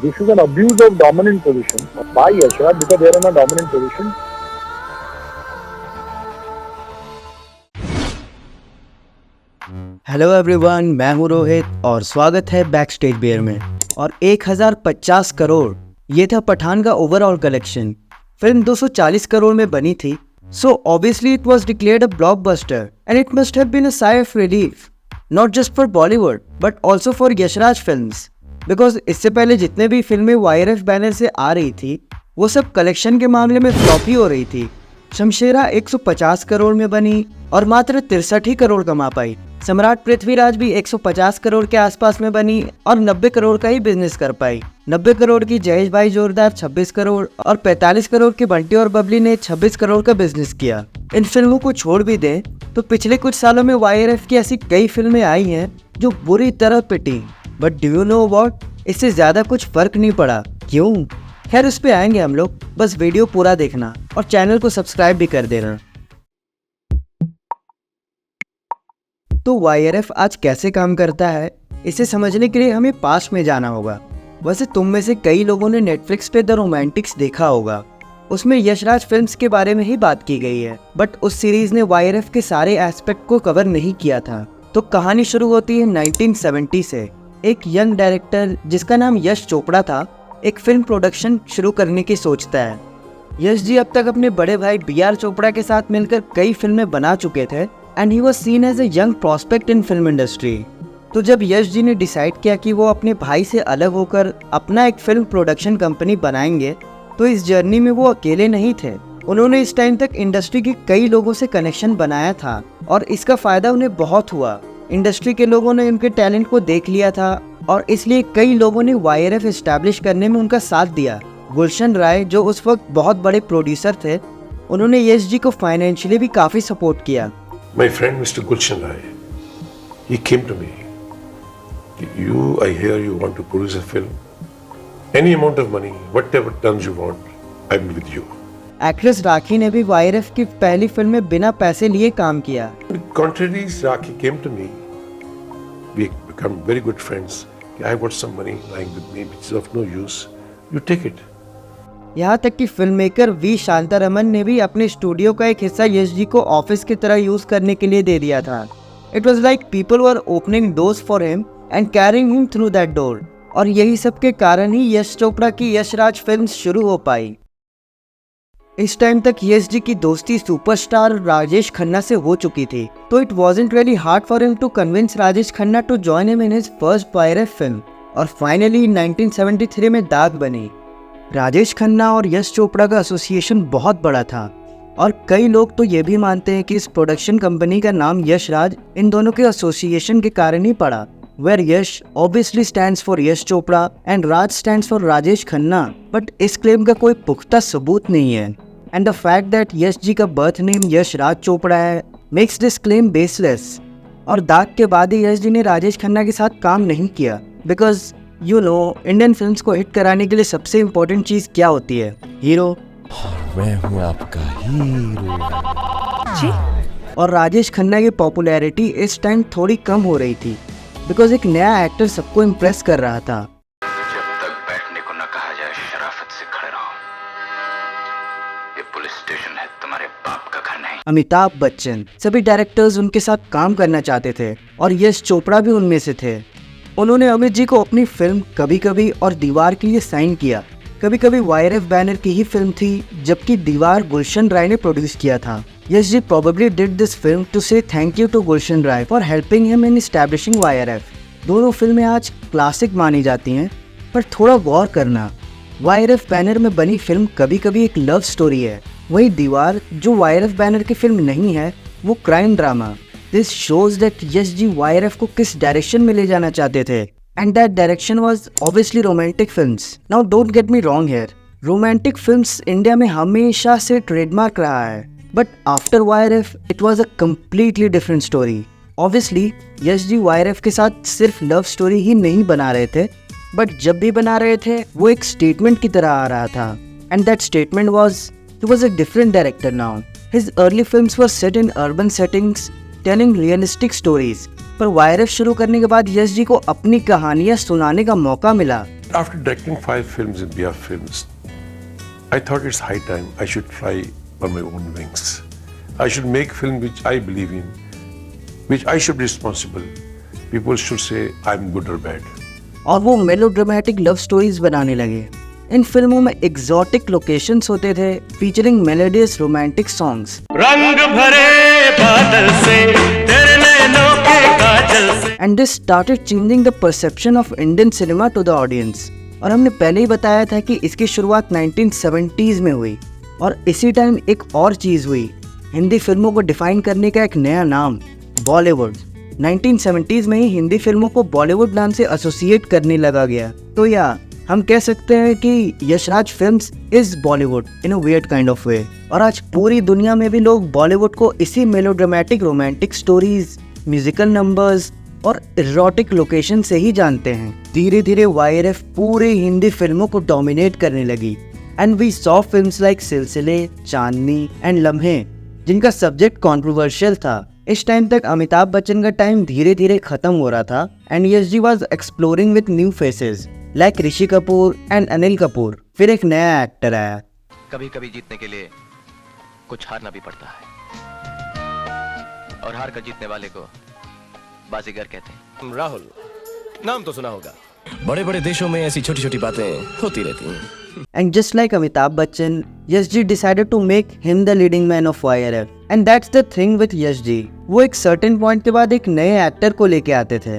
This is an abuse of dominant position by Yashraj because they are in a dominant position. Hello everyone, मैं हूं रोहित और स्वागत है back stage beer में। और 1050 करोड़ ये था पठान का ओवरऑल कलेक्शन। फिल्म 240 करोड़ में बनी थी, so obviously it was declared a blockbuster and it must have been a sigh of relief, not just for Bollywood but also for Yashraj films. Because इससे पहले जितने भी फिल्में YRF बैनर से आ रही थी वो सब कलेक्शन के मामले में फ्लॉप ही हो रही थी। शमशेरा 150 करोड़ में बनी और मात्र 63 ही करोड़ कमा पाई। सम्राट पृथ्वीराज भी 150 करोड़ के आसपास में बनी और 90 करोड़ का ही बिजनेस कर पाई। 90 करोड़ की जयेश भाई जोरदार 26 करोड़ और 45 करोड़ की बंटी और बबली ने 26 करोड़ का बिजनेस किया। इन फिल्मों को छोड़ भी दें तो पिछले कुछ सालों में YRF की ऐसी कई फिल्में आई हैं जो बुरी तरह पिटी, but do you know what, इससे ज्यादा कुछ फर्क नहीं पड़ा। क्यों? खैर उस पे आएंगे हम लोग, बस वीडियो पूरा देखना और चैनल को सब्सक्राइब भी कर देना। तो YRF आज कैसे काम करता है, इसे समझने के लिए हमें पास्ट में जाना होगा। वैसे तुम में से कई लोगों ने नेटफ्लिक्स पे द रोमांटिक्स देखा होगा, उसमें यशराज फिल्म्स के बारे में ही बात की गई है, बट उस सीरीज ने YRF के सारे एस्पेक्ट को कवर नहीं किया था। तो कहानी शुरू होती है 1970 से। एक यंग डायरेक्टर जिसका नाम यश चोपड़ा था एक फिल्म प्रोडक्शन शुरू करने की सोचता है। यश जी अब तक अपने बड़े भाई BR चोपड़ा के साथ मिलकर कई फिल्में बना चुके थे and he was seen as a young prospect in film industry. तो जब यश जी ने डिसाइड किया कि वो अपने भाई से अलग होकर अपना एक फिल्म प्रोडक्शन कंपनी बनाएंगे, तो इस जर्नी में वो अकेले नहीं थे। उन्होंने इस टाइम तक इंडस्ट्री के कई लोगों से कनेक्शन बनाया था और इसका फायदा उन्हें बहुत हुआ। इंडस्ट्री के लोगों ने उनके टैलेंट को देख लिया था और इसलिए कई लोगों ने YRF एस्टैब्लिश करने में उनका साथ दिया। गुलशन राय जो उस वक्त बहुत बड़े प्रोड्यूसर थे, उन्होंने यश जी को फाइनेंशियली भी काफी सपोर्ट किया। My friend Mr. Gulshan Rai, he came to me. I hear you want to produce a film. Any amount of money, whatever terms you want, I'm with you. Actress Rakhi ने भी YRF की पहली film में बिना पैसे लिए काम किया। Contrary, Rakhi came to me. We become very good friends. I got some money lying with me, which is of no use. You take it. यहाँ तक कि फिल्म मेकर V शांतारमन ने भी अपने स्टूडियो का एक हिस्सा यश जी को ऑफिस की तरह यूज करने के लिए दे दिया था। It was like people were opening doors for him and carrying him through that door. और यही सब के कारण ही यश चोपड़ा की यशराज फिल्म्स शुरू हो पाई। इस टाइम तक यश जी की दोस्ती सुपरस्टार राजेश खन्ना से हो चुकी थी, तो it wasn't really hard for him to convince Rajesh Khanna to join him in his first YRF film. और फाइनली 1973 में दाग बनी। राजेश खन्ना और यश चोपड़ा का एसोसिएशन बहुत बड़ा था और कई लोग तो ये भी मानते हैं कि इस प्रोडक्शन कंपनी का नाम यशराज इन दोनों के एसोसिएशन के कारण ही पड़ा, where Yash obviously stands for Yash Chopra and Raj stands for Rajesh Khanna. But इस क्लेम का कोई पुख्ता सबूत नहीं है and the fact that Yash ji का बर्थ नेम यश राज चोपड़ा है मेक्स दिस क्लेम बेसलेस। और दाग के बाद ही यश जी ने राजेश खन्ना के साथ काम नहीं किया, because you know Indian films को हिट कराने के लिए सबसे इम्पोर्टेंट चीज क्या होती है? हीरो। मैं हूँ आपका हीरो जी। और राजेश खन्ना की पॉपुलैरिटी इस टाइम थोड़ी कम हो रही थी बिकॉज एक नया एक्टर सबको इम्प्रेस कर रहा था। जब तक बैठने को न कहा जाए शराफत से खड़े रहो। ये पुलिस स्टेशन है, तुम्हारे बाप का घर नहीं। अमिताभ बच्चन, सभी डायरेक्टर्स उनके साथ काम करना चाहते थे और यश चोपड़ा भी उनमें से थे। उन्होंने अमित जी को अपनी फिल्म कभी कभी और दीवार के लिए साइन किया। कभी कभी YRF बैनर की ही फिल्म थी, जबकि दीवार गुलशन राय ने प्रोड्यूस किया था। Yash ji probably did this film to say thank you to Gulshan Rai for helping him in establishing YRF। दोनों फिल्में आज क्लासिक मानी जाती हैं, पर थोड़ा गौर करना, YRF बैनर में बनी फिल्म कभी कभी एक लव स्टोरी है, वही दीवार जो YRF बैनर की फिल्म नहीं है वो crime drama. This shows that Yash ji YRF को किस डायरेक्शन में ले जाना चाहते थे and that direction was obviously romantic films. Now don't get me wrong here, romantic films India में हमेशा से ट्रेडमार्क रहा है, but after YRF it was a completely different story. Obviously Yash ji YRF के साथ सिर्फ लव स्टोरी ही नहीं बना रहे थे, बट जब भी बना रहे थे वो एक स्टेटमेंट की तरह आ रहा था and that statement was he was a different director now. His early films were set in urban settings, telling realistic stories. पर YRF शुरू करने के बाद यश जी को अपनी कहानियां सुनाने का मौका मिला After directing 5 films in BR Films, I thought it's high time I should fly on my own wings. I should make film which I believe in, which I should be responsible. People should say I'm good or bad. और वो melodramatic love stories बनाने लगे। इन फिल्मों में exotic locations होते थे, featuring melodious romantic songs. रंग भरे बादल से तेरे नैनों के काजल से। And this started changing the perception of Indian cinema to the audience. और हमने पहले ही बताया था कि इसकी शुरुआत 1970s में हुई और इसी टाइम एक और चीज हुई, हिंदी फिल्मों को डिफाइन करने का एक नया नाम, बॉलीवुड। 1970s में ही हिंदी फिल्मों को बॉलीवुड नाम से एसोसिएट करने लगा गया। तो या हम कह सकते हैं कि Yashraj films is Bollywood in a weird kind of way. और आज पूरी दुनिया में भी लोग बॉलीवुड को इसी melodramatic romantic stories, musical numbers और इरोटिक लोकेशन से ही जानते हैं। धीरे धीरे YRF पूरे हिंदी फिल्मों को डोमिनेट करने लगी and we saw films like Silsila, Chandni and लम्हे, जिनका सब्जेक्ट कंट्रोवर्शियल था। इस टाइम तक अमिताभ बच्चन का टाइम धीरे धीरे खत्म हो रहा था and Yashji was exploring with new faces like Rishi Kapoor and Anil Kapoor. फिर एक नया एक्टर आया। कभी कभी जीतने के लिए कुछ हारना भी पड़ता है, और हार कर जीतने वाले को बाजीगर कहते हैं। राहुल नाम तो सुना होगा, बड़े बड़े देशों में ऐसी छोटी छोटी बातें होती रहती हैं। And just like Amitabh Bachchan, Yash Ji decided to make him the leading man of YRF. And that's the thing with Yash Ji. वो एक certain point के बाद एक नए एक्टर को लेके आते थे।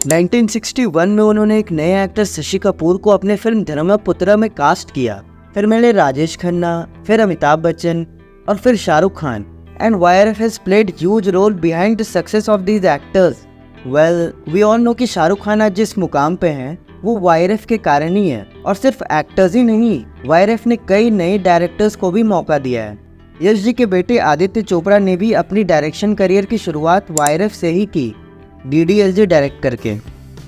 1961 में उन्होंने एक नए एक्टर शशि कपूर को अपने फिल्म धर्मपुत्रा में कास्ट किया। फिर मिले राजेश खन्ना, फिर अमिताभ बच्चन और फिर Shahrukh Khan. And YRF has played huge role behind the success of these actors. Well, we all know कि शाहरुख खान आज जिस मुकाम पे हैं वो YRF के कारण ही है। और सिर्फ एक्टर्स ही नहीं, YRF ने कई नए डायरेक्टर्स को भी मौका दिया है। यश जी के बेटे आदित्य चोपड़ा ने भी अपनी डायरेक्शन करियर की शुरुआत YRF से ही की, DDLJ डायरेक्ट करके।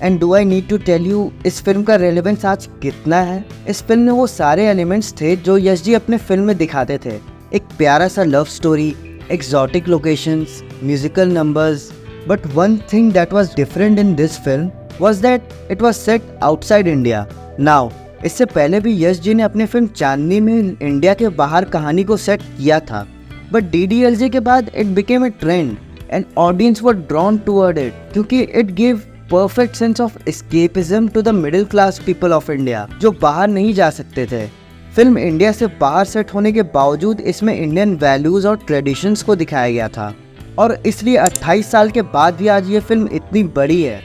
And do I need to tell you इस फिल्म का रेलेवेंस आज कितना है। इस फिल्म में वो सारे एलिमेंट्स थे जो यश जी अपने फिल्म में दिखाते थे। एक प्यारा सा love story, exotic locations, musical numbers. But one thing that was different in this film was that it was set outside India. Now, इससे पहले भी यश जी ने अपने फिल्म चांदनी में इंडिया के बाहर कहानी को सेट किया था, बट DDLJ के बाद it became a trend and audience were drawn toward it क्योंकि it gave perfect sense of escapism to the middle class people of India जो बाहर नहीं जा सकते थे। फिल्म इंडिया से बाहर सेट होने के बावजूद इसमें इंडियन वैल्यूज और ट्रेडिशंस को दिखाया गया था और इसलिए 28 साल के बाद भी आज ये फिल्म इतनी बड़ी है।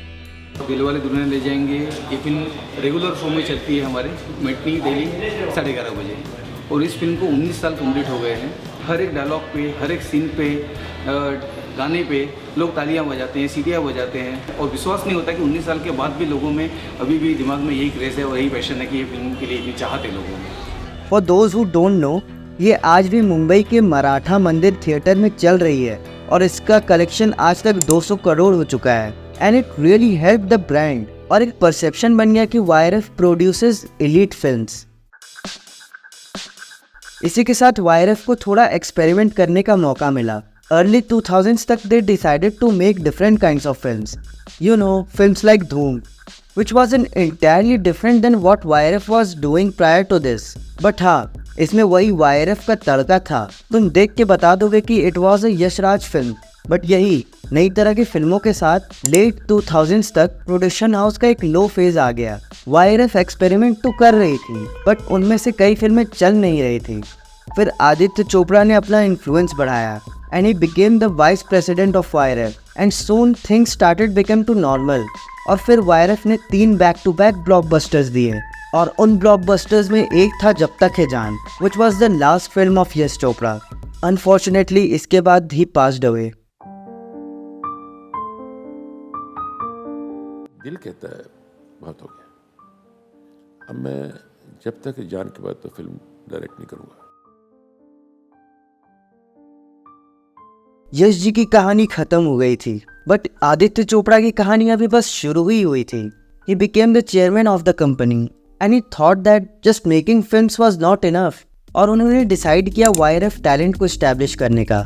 दिलवाले दुल्हनिया ले जाएंगे ये फिल्म रेगुलर शो में चलती है हमारे मैटनी डेली 11:30 बजे, और इस फिल्म को 19 साल कंप्लीट हो गए हैं। हर एक डायलॉग पे, हर एक सीन पे, गाने पे लोग तालियां बजाते हैं, सीटियां बजाते हैं, और विश्वास नहीं होता कि 19 साल के बाद भी लोगों में अभी भी दिमाग में यही क्रेज़ है और यही पैशन है कि ये फिल्म के लिए इतनी चाहत है लोगों में। For those who don't know, ये आज भी मुंबई के मराठा मंदिर थिएटर में चल रही है और इसका कलेक्शन आज तक 200 करोड़ हो चुका है। And it really help the brand और एक परसेप्शन बन गया कि YRF प्रोड्यूसेस एलीट फिल्म्स। इसी के साथ YRF को थोड़ा एक्सपेरिमेंट करने का मौका मिला। अर्ली 2000s तक they decided to make different kinds of films, you know, films like Dhoom, which was an entirely different than what YRF was doing prior to this. But हाँ, इसमें वही YRF का तड़का था। तुम देख के बता दोगे कि it was a Yashraj film. But यही नई तरह की फिल्मों के साथ लेट 2000s तक प्रोडक्शन हाउस का एक लो फेज आ गया। YRF एक्सपेरिमेंट तो कर रही थी बट उनमें से कई फिल्में चल नहीं रही थी। फिर आदित्य चोपड़ा ने अपना इन्फ्लुएंस बढ़ाया and he became the vice president of YRF and soon things started become to normal. और फिर YRF ने 3 बैक टू बैक ब्लॉकबस्टर्स दिए और उन ब्लॉकबस्टर्स में एक था जब तक है जान, which was the last film of Yash Chopra. Unfortunately, इसके बाद ही passed away। दिल कहता है बहुत हो गया, अब मैं जब तक जान के बाद तो फिल्म डायरेक्ट नहीं करूँगा। यश जी की कहानी खत्म हो गई थी बट आदित्य चोपड़ा की कहानी अभी बस शुरू ही हुई थी। He became the chairman of the company and he thought that just making films was not enough और उन्होंने डिसाइड किया YRF टैलेंट को इस्टेब्लिश करने का।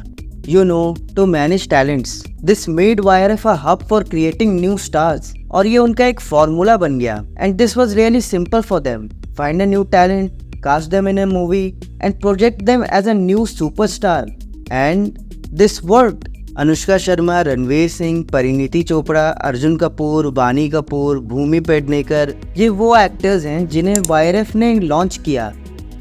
you know, to manage talents. This made YRF a hub for creating new stars. और ये उनका एक फॉर्मूला बन गया. And this was really simple for them. Find a new talent, cast them in a movie, and project them as a new superstar. And this worked. Anushka Sharma, Ranveer Singh, Parineeti Chopra, Arjun Kapoor, वानी कपूर, भूमि पेडनेकर, ये वो actors हैं जिन्हें YRF ने लॉन्च किया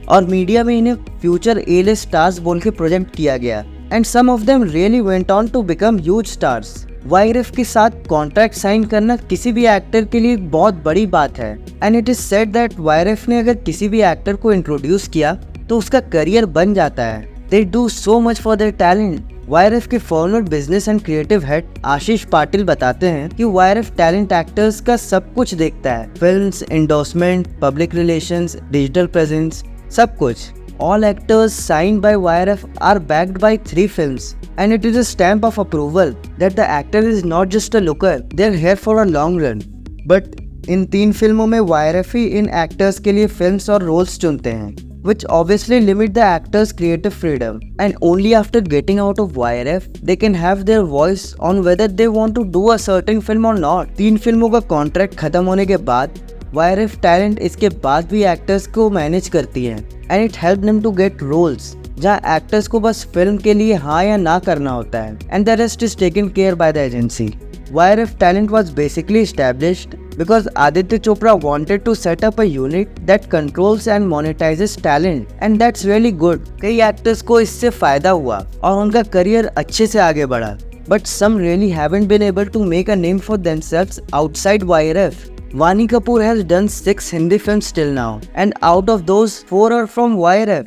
और मीडिया में इन्हें फ्यूचर A-list स्टार्स बोल के प्रोजेक्ट किया गया. And some of them really went on to become huge stars. YRF के साथ कॉन्ट्रैक्ट साइन करना किसी भी एक्टर के लिए बहुत बड़ी बात है. And it is said that YRF ने अगर किसी भी एक्टर को इंट्रोड्यूस किया तो उसका करियर बन जाता है. They do so much for their talent. YRF के former business and creative head Ashish Patil बताते हैं कि YRF टैलेंट एक्टर्स का सब कुछ देखता है. Films, endorsement, public relations, digital presence, सब कुछ. All actors signed by YRF are backed by 3 films, and it is a stamp of approval that the actor is not just a looker, they're here for a long run. But इन 3 फिल्मों में YRF ही इन actors के लिए films और roles चुनते हैं, which obviously limit the actors' creative freedom. And only after getting out of YRF, they can have their voice on whether they want to do a certain film or not. 3 फिल्मों का contract खत्म होने के बाद YRF talent इसके बाद भी actors को मैनेज करती है. And it help them to get roles जहाँ एक्टर्स को बस फिल्म के लिए हाँ या ना करना होता है. And the rest is taken care by the agency. YRF talent was basically established because Aditya Chopra wanted to set up a unit that controls and monetizes talent, and that's really good. कई actors को इससे फायदा हुआ और उनका career अच्छे से आगे बढ़ा. But some really haven't been able to make a name for themselves outside YRF. Vani Kapoor has done 6 Hindi films till now, and out of those 4 are from YRF.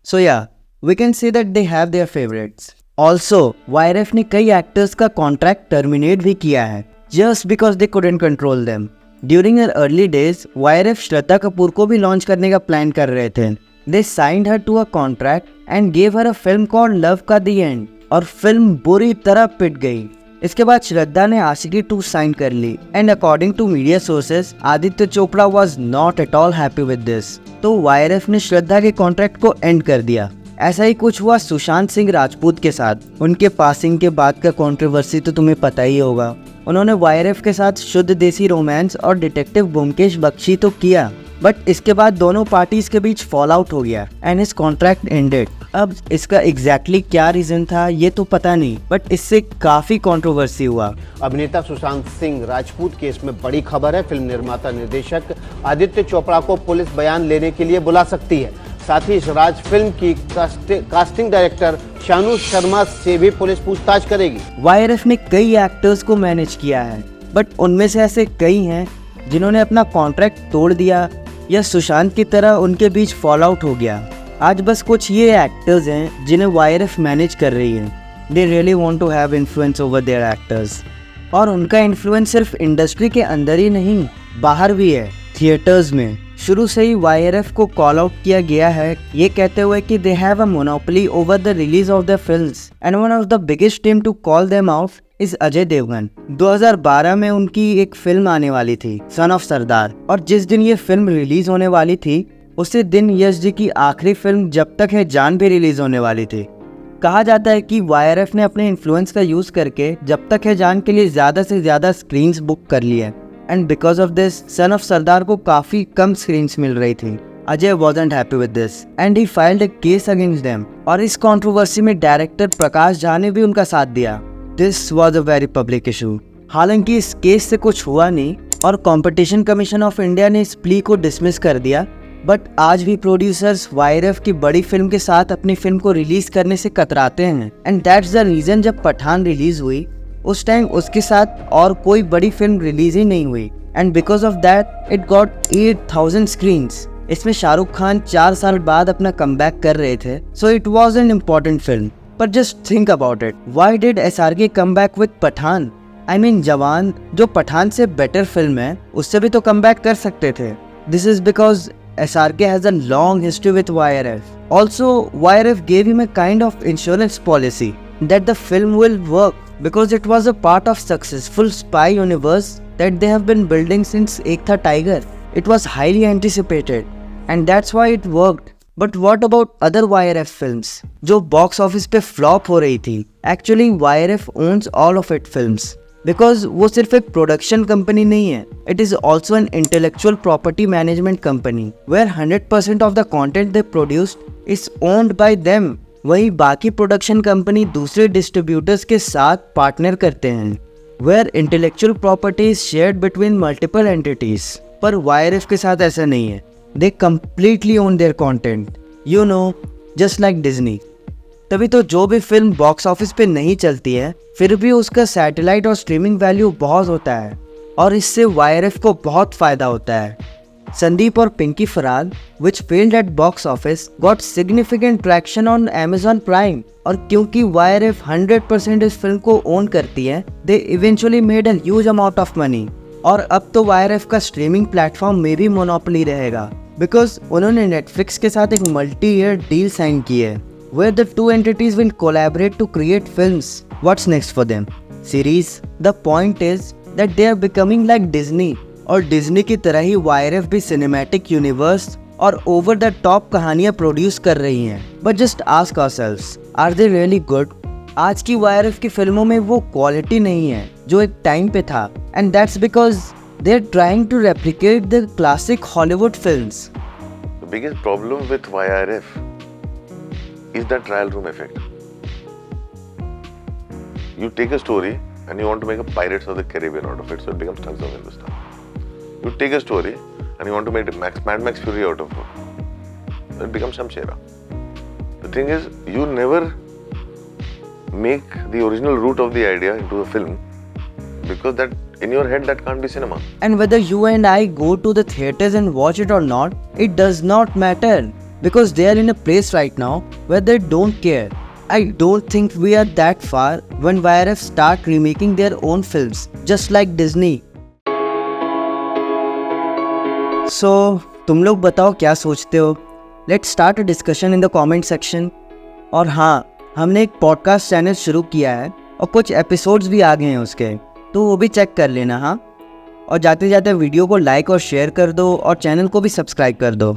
So yeah, we can say that they have their favorites. Also, YRF ने कई actors का contract terminate भी किया है just because they couldn't control them. During her early days, YRF Shraddha Kapoor को भी launch करने का प्लान कर रहे थे. They signed her to a contract and gave her a film called Love Ka The End, और फिल्म बुरी तरह पिट गई. इसके बाद श्रद्धा ने आशिकी 2 साइन कर ली. And according to media sources, Aditya Chopra was not at all happy with this. तो YRF ने श्रद्धा के कॉन्ट्रैक्ट को एंड कर दिया. ऐसा ही कुछ हुआ सुशांत सिंह राजपूत के साथ. उनके पासिंग के बाद का कंट्रोवर्सी तो तुम्हें पता ही होगा. उन्होंने YRF के साथ शुद्ध देसी रोमांस और डिटेक्टिव ब्योमकेश बख्शी तो किया, बट इसके बाद दोनों पार्टीज के बीच फॉल आउट हो गया एंड हिज कॉन्ट्रैक्ट एंडेड. अब इसका एग्जैक्टली क्या रीजन था ये तो पता नहीं, बट इससे काफी कंट्रोवर्सी हुआ. अभिनेता सुशांत सिंह राजपूत केस में बड़ी खबर है. फिल्म निर्माता निर्देशक आदित्य चोपड़ा को पुलिस बयान लेने के लिए बुला सकती है. साथ ही इस राज फिल्म की कास्टिंग डायरेक्टर शानू शर्मा से भी पुलिस पूछताछ करेगी. YRF ने कई एक्टर्स को मैनेज किया है, बट उनमें से ऐसे कई हैं जिन्होंने अपना कॉन्ट्रैक्ट तोड़ दिया या सुशांत की तरह उनके बीच फॉल आउट हो गया. आज बस कुछ ये एक्टर्स हैं जिन्हें YRF मैनेज कर रही है. They really want to have influence over their actors, और उनका इन्फ्लुएंस सिर्फ इंडस्ट्री के अंदर ही नहीं, बाहर भी है. थिएटर्स में शुरू से ही YRF को कॉल आउट किया गया है, ये कहते हुए कि they have a monopoly over the release of the films. And one of the biggest team to call them out is Ajay Devgn. 2012 में उनकी एक फिल्म आने वाली थी, सन ऑफ सरदार, और जिस दिन ये फिल्म रिलीज होने वाली थी उसी दिन यश जी की आखिरी फिल्म जब तक है जान भी रिलीज होने वाली थी. कहा जाता है कि YRF ने अपने इन्फ्लुएंस का यूज करके जब तक है जान के लिए ज्यादा से ज्यादा स्क्रीन्स बुक कर ली है. And because of this Son of Sardaar को काफी कम स्क्रीन्स मिल रही थी. Ajay wasn't happy with this and he filed a case against them. और इस कंट्रोवर्सी में डायरेक्टर प्रकाश झा ने भी उनका साथ दिया. This was a very public issue. हालांकि इस केस से कुछ हुआ नहीं और कंपटीशन कमीशन ऑफ इंडिया ने इस प्ली को डिसमिस कर दिया. बट आज भी प्रोड्यूसर्स YRF की बड़ी फिल्म के साथ अपनी फिल्म को रिलीज करने से कतराते हैं. एंड दैट्स द रीजन जब पठान रिलीज हुई उस टाइम उसके साथ और कोई बड़ी फिल्म रिलीज ही नहीं हुई. And because of that it got 8000 screens. इसमें शाहरुख खान 4 साल बाद अपना कमबैक कर रहे थे. So it was an important film. But just think about it, why did SRK come back with Pathaan? I mean Jawan जो पठान से बेटर फिल्म है उससे भी तो कमबैक कर सकते थे. This is because SRK has a long history with YRF. Also, YRF gave him a kind of insurance policy that the film will work because it was a part of successful spy universe that they have been building since Ek Tha Tiger. It was highly anticipated and that's why it worked. But what about other YRF films जो box office पे flop हो रही थी? Actually YRF owns all of it films, because वो सिर्फ एक production company नहीं है, it is also an intellectual property management company where 100% of the content they produced is owned by them. वहीं बाकी प्रोडक्शन कंपनी दूसरे डिस्ट्रीब्यूटर्स के साथ पार्टनर करते हैं where intellectual property is shared between multiple entities. पर YRF के साथ ऐसा नहीं है, they completely own their content, you know, just like Disney. तभी तो जो भी फिल्म बॉक्स ऑफिस पे नहीं चलती है फिर भी उसका सैटेलाइट और स्ट्रीमिंग वैल्यू बहुत होता है और इससे YRF को बहुत फायदा होता है। Sandeep Aur Pinky Faraar which failed at box office got significant traction on Amazon Prime, और क्योंकि YRF 100% इस फिल्म को ओन करती है they eventually made a huge amount of money. और अब तो YRF का स्ट्रीमिंग प्लेटफॉर्म में भी मोनोपोली रहेगा बिकॉज उन्होंने नेटफ्लिक्स के साथ एक मल्टी ईयर डील साइन की है where the two entities will collaborate to create films. What's next for them? Series? The point is that they are becoming like Disney, और Disney की तरह ही YRF भी सिनेमैटिक यूनिवर्स और over the top कहानियां produce कर रही हैं। But just ask ourselves, are they really good? आज की YRF की फिल्मों में वो क्वालिटी नहीं है जो एक टाइम पे था, and that's because they are trying to replicate the classic Hollywood films. The biggest problem with YRF is the trial room effect. You take a story and you want to make a Pirates of the Caribbean out of it, so it becomes Thugs of Hindustan. You take a story and you want to make Mad Max Fury out of it, so it becomes Shamshera. The thing is, you never make the original root of the idea into a film because that in your head that can't be cinema. And whether you and I go to the theaters and watch it or not, it does not matter. Because they are in a place right now where they don't care. I don't think we are that far when YRF start remaking their own films, just like Disney. So, तुम लोग बताओ क्या सोचते हो? Let's start a discussion in the comment section. और हाँ, हमने एक पॉडकास्ट चैनल शुरू किया है और कुछ एपिसोड्स भी आ गए हैं उसके, तो वो भी चेक कर लेना। हाँ, और जाते जाते वीडियो को लाइक और शेयर कर दो और चैनल को भी सब्सक्राइब कर दो।